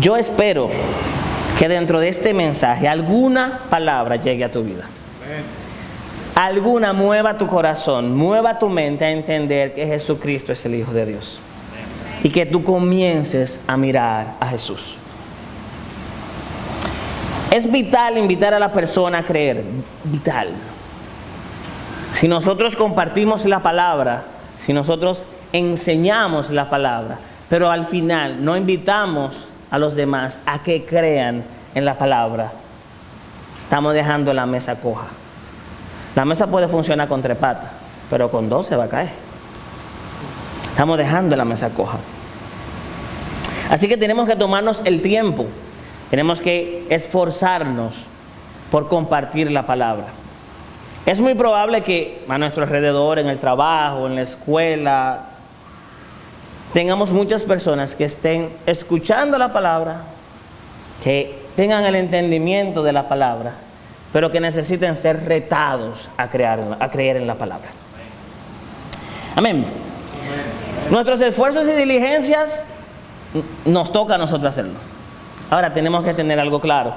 Yo espero que dentro de este mensaje alguna palabra llegue a tu vida. Alguna mueva tu corazón, mueva tu mente a entender que Jesucristo es el Hijo de Dios. Y que tú comiences a mirar a Jesús. Es vital invitar a la persona a creer, vital. Si nosotros compartimos la palabra, si nosotros enseñamos la palabra, pero al final no invitamos a los demás a que crean en la palabra, estamos dejando la mesa coja. La mesa puede funcionar con 3 patas, pero con 2 se va a caer. Estamos dejando la mesa coja. Así que tenemos que tomarnos el tiempo, tenemos que esforzarnos por compartir la palabra. Es muy probable que a nuestro alrededor, en el trabajo, en la escuela, tengamos muchas personas que estén escuchando la palabra, que tengan el entendimiento de la palabra, pero que necesiten ser retados a creer en la palabra. Amén. Nuestros esfuerzos y diligencias nos toca a nosotros hacerlo. Ahora tenemos que tener algo claro.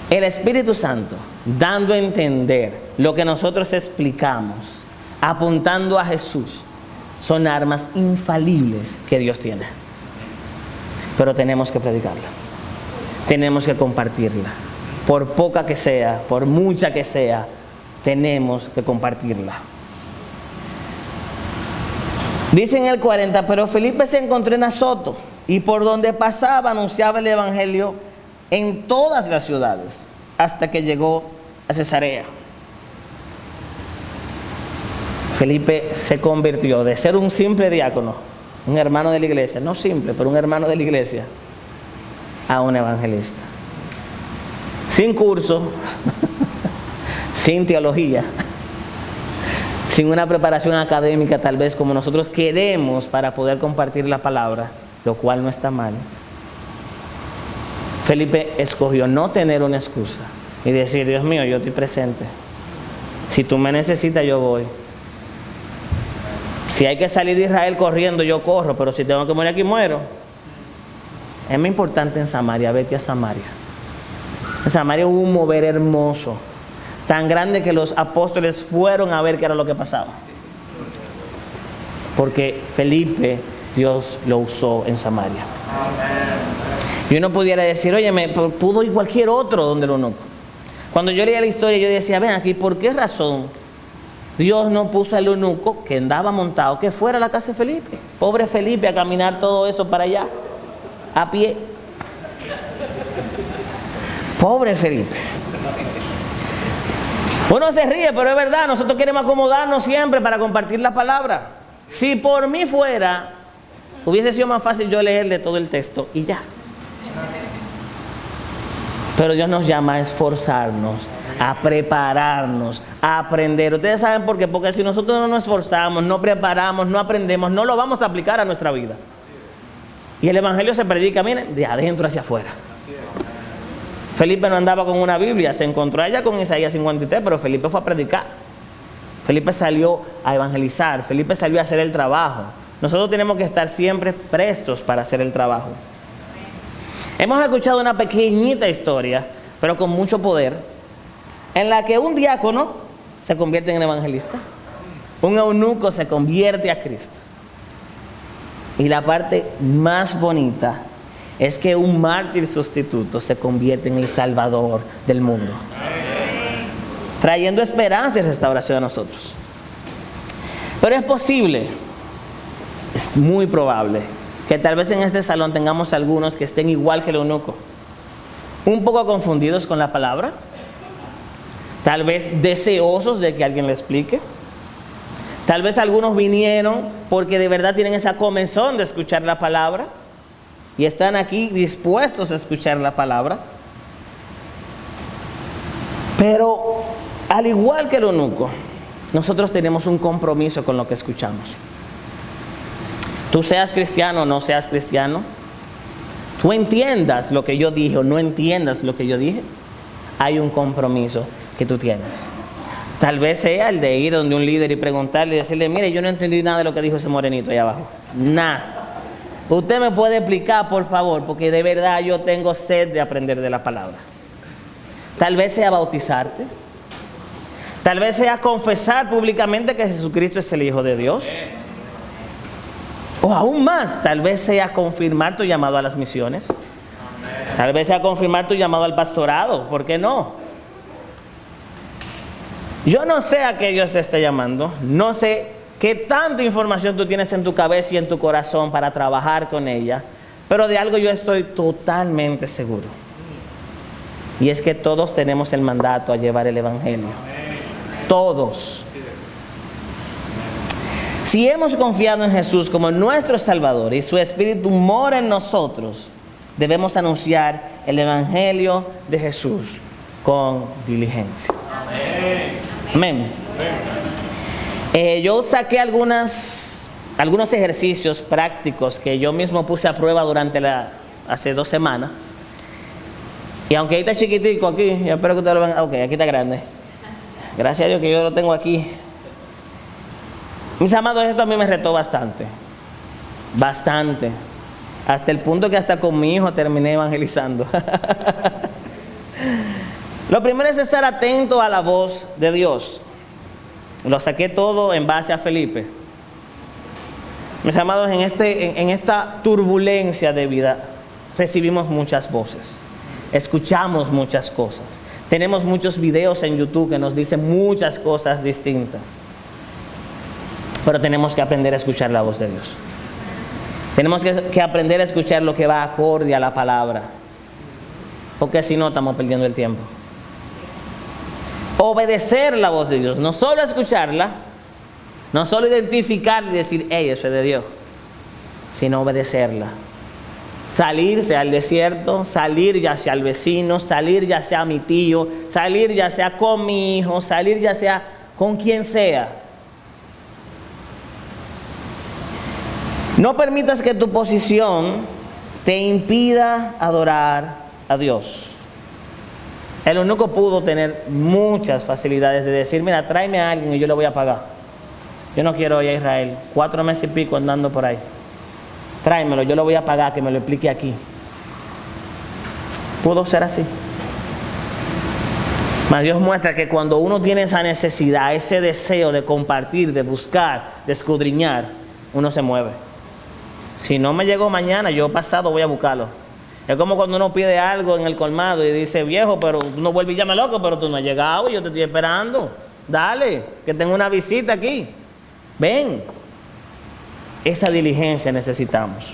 El Espíritu Santo, dando a entender lo que nosotros explicamos, apuntando a Jesús, son armas infalibles que Dios tiene. Pero tenemos que predicarla. Tenemos que compartirla. Por poca que sea, por mucha que sea, tenemos que compartirla. Dice en el 40, pero Felipe se encontró en Azoto y por donde pasaba anunciaba el evangelio en todas las ciudades hasta que llegó a Cesarea. Felipe se convirtió de ser un simple diácono, un hermano de la iglesia, no simple, pero un hermano de la iglesia, a un evangelista. Sin curso, sin teología, sin una preparación académica tal vez como nosotros queremos para poder compartir la palabra, lo cual no está mal. Felipe escogió no tener una excusa y decir, Dios mío, yo estoy presente. Si tú me necesitas, yo voy. Si hay que salir de Israel corriendo, yo corro, pero si tengo que morir aquí, muero. Es muy importante en Samaria, vete a Samaria. En Samaria hubo un mover hermoso, tan grande que los apóstoles fueron a ver qué era lo que pasaba. Porque Felipe, Dios lo usó en Samaria. Y uno pudiera decir, oye, pudo ir cualquier otro donde el eunuco. Cuando yo leía la historia, yo decía, ven aquí, ¿por qué razón Dios no puso al eunuco que andaba montado, que fuera a la casa de Felipe? Pobre Felipe, a caminar todo eso para allá, a pie. Pobre Felipe. Uno se ríe, pero es verdad, nosotros queremos acomodarnos siempre para compartir la palabra. Si por mí fuera, hubiese sido más fácil yo leerle todo el texto y ya. Pero Dios nos llama a esforzarnos, a prepararnos, a aprender. Ustedes saben por qué, porque si nosotros no nos esforzamos, no preparamos, no aprendemos, no lo vamos a aplicar a nuestra vida. Y el evangelio se predica, miren, de adentro hacia afuera. Felipe no andaba con una Biblia, se encontró allá con Isaías 53, pero Felipe fue a predicar. Felipe salió a evangelizar, Felipe salió a hacer el trabajo. Nosotros tenemos que estar siempre prestos para hacer el trabajo. Hemos escuchado una pequeñita historia, pero con mucho poder, en la que un diácono se convierte en evangelista, un eunuco se convierte a Cristo. Y la parte más bonita es que un mártir sustituto se convierte en el Salvador del mundo, trayendo esperanza y restauración a nosotros. Pero es posible, es muy probable, que tal vez en este salón tengamos algunos que estén igual que el eunuco, un poco confundidos con la palabra, tal vez deseosos de que alguien le explique. Tal vez algunos vinieron porque de verdad tienen esa comezón de escuchar la palabra y están aquí dispuestos a escuchar la palabra. Pero al igual que el eunuco, nosotros tenemos un compromiso con lo que escuchamos. Tú seas cristiano o no seas cristiano, tú entiendas lo que yo dije o no entiendas lo que yo dije, hay un compromiso que tú tienes. Tal vez sea el de ir donde un líder y preguntarle y decirle, mire, yo no entendí nada de lo que dijo ese morenito ahí abajo. Nada. Usted me puede explicar, por favor, porque de verdad yo tengo sed de aprender de la palabra. Tal vez sea bautizarte. Tal vez sea confesar públicamente que Jesucristo es el Hijo de Dios. O aún más, tal vez sea confirmar tu llamado a las misiones. Tal vez sea confirmar tu llamado al pastorado. ¿Por qué no? Yo no sé a qué Dios te está llamando. No sé qué tanta información tú tienes en tu cabeza y en tu corazón para trabajar con ella. Pero de algo yo estoy totalmente seguro. Y es que todos tenemos el mandato a llevar el Evangelio. Todos. Si hemos confiado en Jesús como nuestro Salvador y su Espíritu mora en nosotros, debemos anunciar el Evangelio de Jesús con diligencia. Amén. Yo saqué algunos ejercicios prácticos que yo mismo puse a prueba hace 2 semanas. Y aunque ahí está chiquitico aquí, yo espero que ustedes lo vean. Ok, aquí está grande. Gracias a Dios que yo lo tengo aquí. Mis amados, esto a mí me retó bastante. Bastante. Hasta el punto que hasta con mi hijo terminé evangelizando. Lo primero es estar atento a la voz de Dios. Lo saqué todo en base a Felipe. Mis amados, en esta turbulencia de vida recibimos muchas voces. Escuchamos muchas cosas. Tenemos muchos videos en YouTube que nos dicen muchas cosas distintas. Pero tenemos que aprender a escuchar la voz de Dios. Tenemos que aprender a escuchar lo que va acorde a la palabra. Porque si no, estamos perdiendo el tiempo. Obedecer la voz de Dios. No solo escucharla, no solo identificarla y decir, hey, eso es de Dios, sino obedecerla. Salirse al desierto, salir ya sea al vecino, salir ya sea a mi tío, salir ya sea con mi hijo, salir ya sea con quien sea. No permitas que tu posición te impida adorar a Dios. El eunuco pudo tener muchas facilidades de decir, mira, tráeme a alguien y yo le voy a pagar. Yo no quiero ir a Israel, 4 meses y pico andando por ahí. Tráemelo, yo lo voy a pagar, que me lo explique aquí. Pudo ser así. Mas Dios muestra que cuando uno tiene esa necesidad, ese deseo de compartir, de buscar, de escudriñar, uno se mueve. Si no me llegó mañana, yo pasado voy a buscarlo. Es como cuando uno pide algo en el colmado y dice, viejo, pero uno vuelve y llama loco, pero tú no has llegado y yo te estoy esperando. Dale, que tengo una visita aquí. Ven. Esa diligencia necesitamos.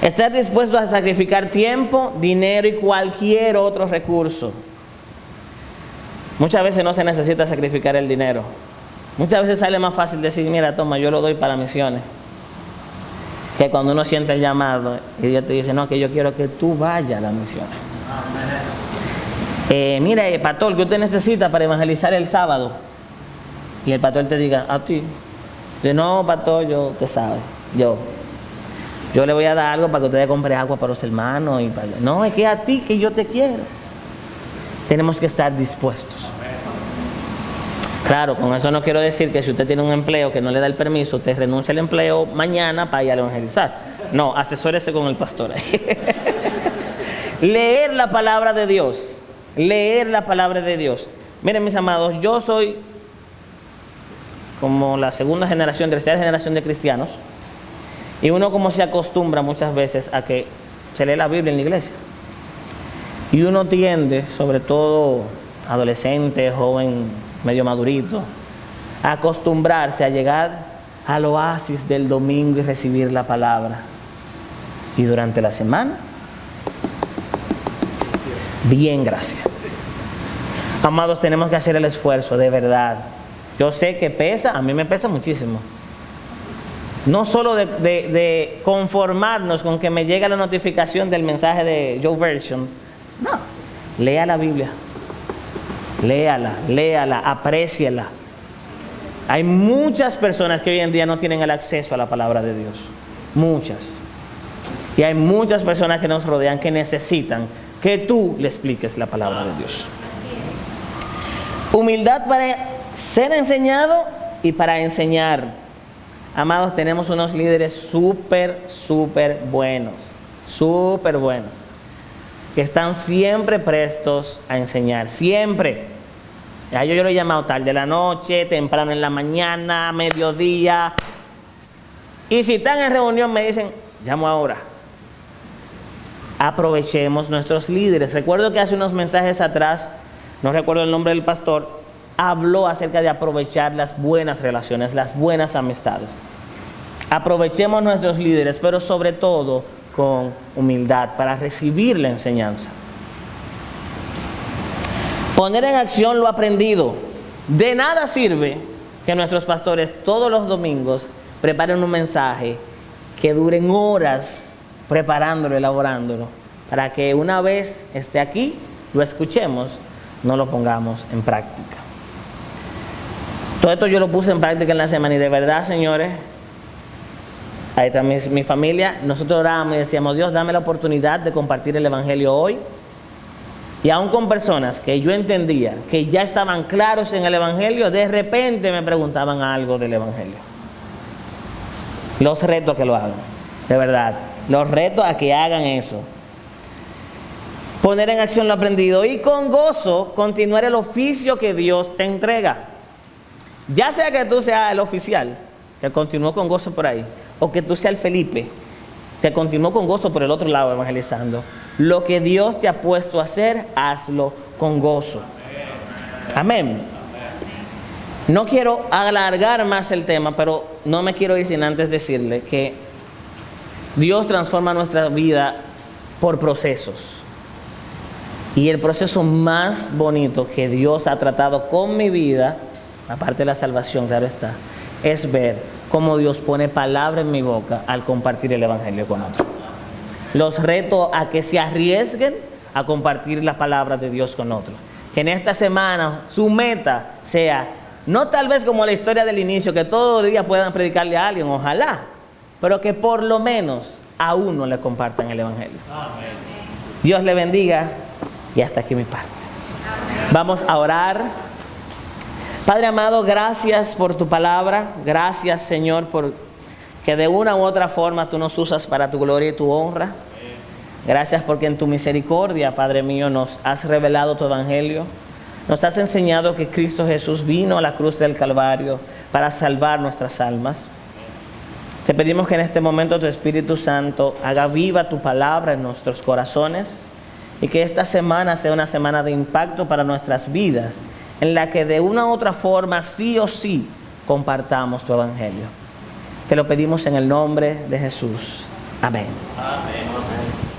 Estar dispuesto a sacrificar tiempo, dinero y cualquier otro recurso. Muchas veces no se necesita sacrificar el dinero. Muchas veces sale más fácil decir, mira, toma, yo lo doy para misiones. Que cuando uno siente el llamado y Dios te dice, no, que yo quiero que tú vayas a las misiones. Mira, pastor, ¿qué usted necesita para evangelizar el sábado? Y el pastor te diga, a ti. Dice, no, pastor, usted sabe, yo le voy a dar algo para que usted compre agua para los hermanos. No, es que a ti que yo te quiero. Tenemos que estar dispuestos. Claro, con eso no quiero decir que si usted tiene un empleo que no le da el permiso, usted renuncia al empleo mañana para ir a evangelizar. No, asesórese con el pastor. Leer la palabra de Dios. Leer la palabra de Dios. Miren, mis amados, yo soy como la tercera generación de cristianos. Y uno como se acostumbra muchas veces a que se lee la Biblia en la iglesia. Y uno tiende, sobre todo adolescente, joven, medio madurito, a acostumbrarse a llegar al oasis del domingo y recibir la palabra. Y durante la semana, bien, gracias. Amados, tenemos que hacer el esfuerzo, de verdad. Yo sé que pesa, a mí me pesa muchísimo. No solo de conformarnos con que me llegue la notificación del mensaje de Joe Version. No, lea la Biblia. Léala, apréciala. Hay muchas personas que hoy en día no tienen el acceso a la palabra de Dios. Muchas. Y hay muchas personas que nos rodean que necesitan que tú le expliques la palabra de Dios. Humildad para ser enseñado y para enseñar. Amados, tenemos unos líderes súper buenos, que están siempre prestos a enseñar, siempre. Ya yo lo he llamado tarde de la noche, temprano en la mañana, mediodía. Y si están en reunión me dicen, llamo ahora. Aprovechemos nuestros líderes. Recuerdo que hace unos mensajes atrás, no recuerdo el nombre del pastor, habló acerca de aprovechar las buenas relaciones, las buenas amistades. Aprovechemos nuestros líderes, pero sobre todo con humildad para recibir la enseñanza. Poner en acción lo aprendido. De nada sirve que nuestros pastores todos los domingos preparen un mensaje que duren horas preparándolo, elaborándolo, para que una vez esté aquí, lo escuchemos, no lo pongamos en práctica. Todo esto yo lo puse en práctica en la semana y de verdad, señores, ahí está mi familia, nosotros orábamos y decíamos, Dios, dame la oportunidad de compartir el Evangelio hoy. Y aún con personas que yo entendía que ya estaban claros en el Evangelio, de repente me preguntaban algo del Evangelio. Los reto a que lo hagan, de verdad. Los reto a que hagan eso. Poner en acción lo aprendido y con gozo continuar el oficio que Dios te entrega. Ya sea que tú seas el oficial, que continuó con gozo por ahí, o que tú seas el Felipe, que continuó con gozo por el otro lado evangelizando. Lo que Dios te ha puesto a hacer, hazlo con gozo. Amén. No quiero alargar más el tema, pero no me quiero ir sin antes decirle que Dios transforma nuestra vida por procesos. Y el proceso más bonito que Dios ha tratado con mi vida, aparte de la salvación, claro está, es ver cómo Dios pone palabra en mi boca al compartir el Evangelio con otros. Los reto a que se arriesguen a compartir la palabra de Dios con otros. Que en esta semana su meta sea, no tal vez como la historia del inicio, que todos los días puedan predicarle a alguien, ojalá, pero que por lo menos a uno le compartan el Evangelio. Amén. Dios le bendiga y hasta aquí mi parte. Amén. Vamos a orar. Padre amado, gracias por tu palabra. Gracias, Señor, por que de una u otra forma tú nos usas para tu gloria y tu honra. Gracias porque en tu misericordia, Padre mío, nos has revelado tu Evangelio. Nos has enseñado que Cristo Jesús vino a la cruz del Calvario para salvar nuestras almas. Te pedimos que en este momento tu Espíritu Santo haga viva tu palabra en nuestros corazones y que esta semana sea una semana de impacto para nuestras vidas, en la que de una u otra forma, sí o sí, compartamos tu Evangelio. Te lo pedimos en el nombre de Jesús. Amén. Amén.